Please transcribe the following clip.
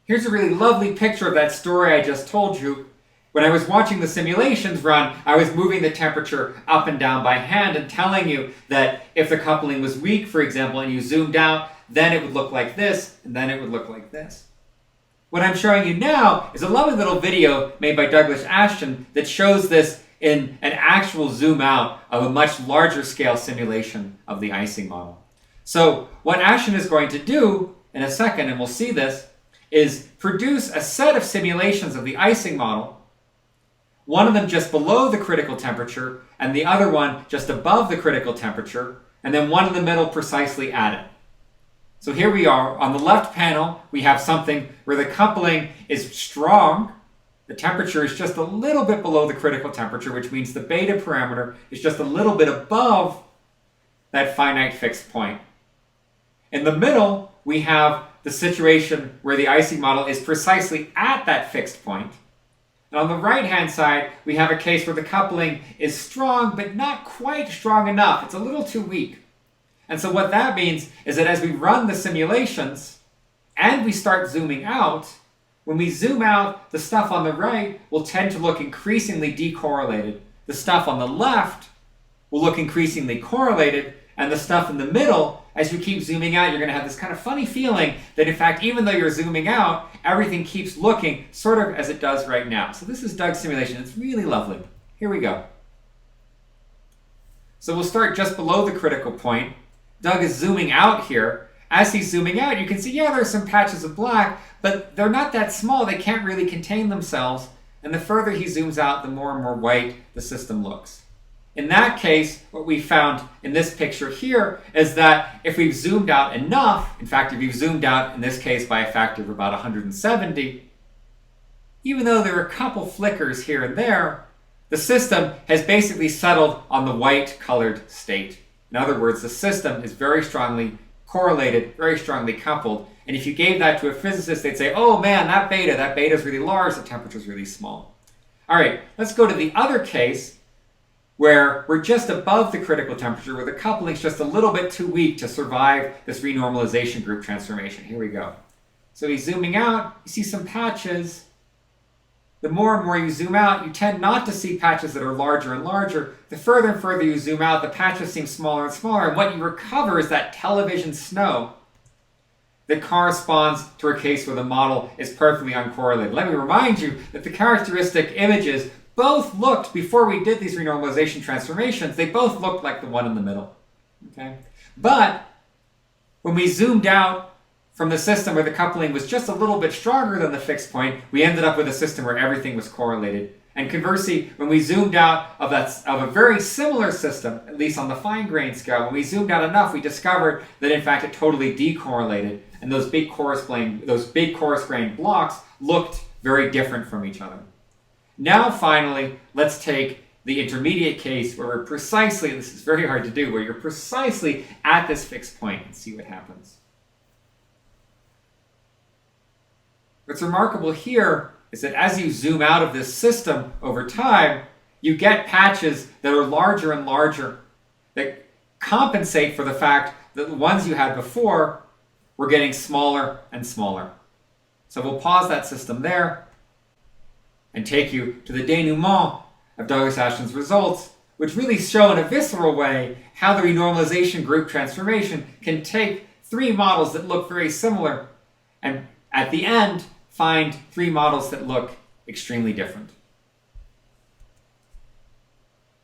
Here's a really lovely picture of that story I just told you. When I was watching the simulations run, I was moving the temperature up and down by hand and telling you that if the coupling was weak, for example, and you zoomed out, then it would look like this, and then it would look like this. What I'm showing you now is a lovely little video made by Douglas Ashton that shows this in an actual zoom out of a much larger scale simulation of the Ising model. So what Ashton is going to do in a second, and we'll see this, is produce a set of simulations of the Ising model, one of them just below the critical temperature, and the other one just above the critical temperature, and then one in the middle precisely at it. So here we are. On the left panel, we have something where the coupling is strong. The temperature is just a little bit below the critical temperature, which means the beta parameter is just a little bit above that finite fixed point. In the middle, we have the situation where the Ising model is precisely at that fixed point. And on the right-hand side, we have a case where the coupling is strong, but not quite strong enough. It's a little too weak. And so what that means is that as we run the simulations and we start zooming out, when we zoom out, the stuff on the right will tend to look increasingly decorrelated. The stuff on the left will look increasingly correlated, and the stuff in the middle, as you keep zooming out, you're going to have this kind of funny feeling that in fact, even though you're zooming out, everything keeps looking sort of as it does right now. So this is Doug's simulation. It's really lovely. Here we go. So we'll start just below the critical point. Doug is zooming out here. As he's zooming out, you can see, yeah, there's some patches of black, but they're not that small. They can't really contain themselves. And the further he zooms out, the more and more white the system looks. In that case, what we found in this picture here is that if we've zoomed out enough, in fact, if you've zoomed out in this case by a factor of about 170, even though there are a couple flickers here and there, the system has basically settled on the white colored state. In other words, the system is very strongly correlated, very strongly coupled. And if you gave that to a physicist, they'd say, oh man, that beta is really large, the temperature is really small. All right, let's go to the other case where we're just above the critical temperature, where the coupling is just a little bit too weak to survive this renormalization group transformation. Here we go. So he's zooming out, you see some patches. The more and more you zoom out, you tend not to see patches that are larger and larger. The further and further you zoom out, the patches seem smaller and smaller, and what you recover is that television snow that corresponds to a case where the model is perfectly uncorrelated. Let me remind you that the characteristic images both looked, before we did these renormalization transformations, they both looked like the one in the middle. Okay? But when we zoomed out from the system where the coupling was just a little bit stronger than the fixed point, we ended up with a system where everything was correlated. And conversely, when we zoomed out of a very similar system, at least on the fine-grained scale, when we zoomed out enough, we discovered that in fact it totally decorrelated, and those big coarse-grained blocks looked very different from each other. Now, finally, let's take the intermediate case where we're precisely, this is very hard to do, where you're precisely at this fixed point and see what happens. What's remarkable here is that as you zoom out of this system over time, you get patches that are larger and larger that compensate for the fact that the ones you had before were getting smaller and smaller. So we'll pause that system there and take you to the denouement of Douglas Ashton's results, which really show in a visceral way how the renormalization group transformation can take three models that look very similar and at the end find three models that look extremely different.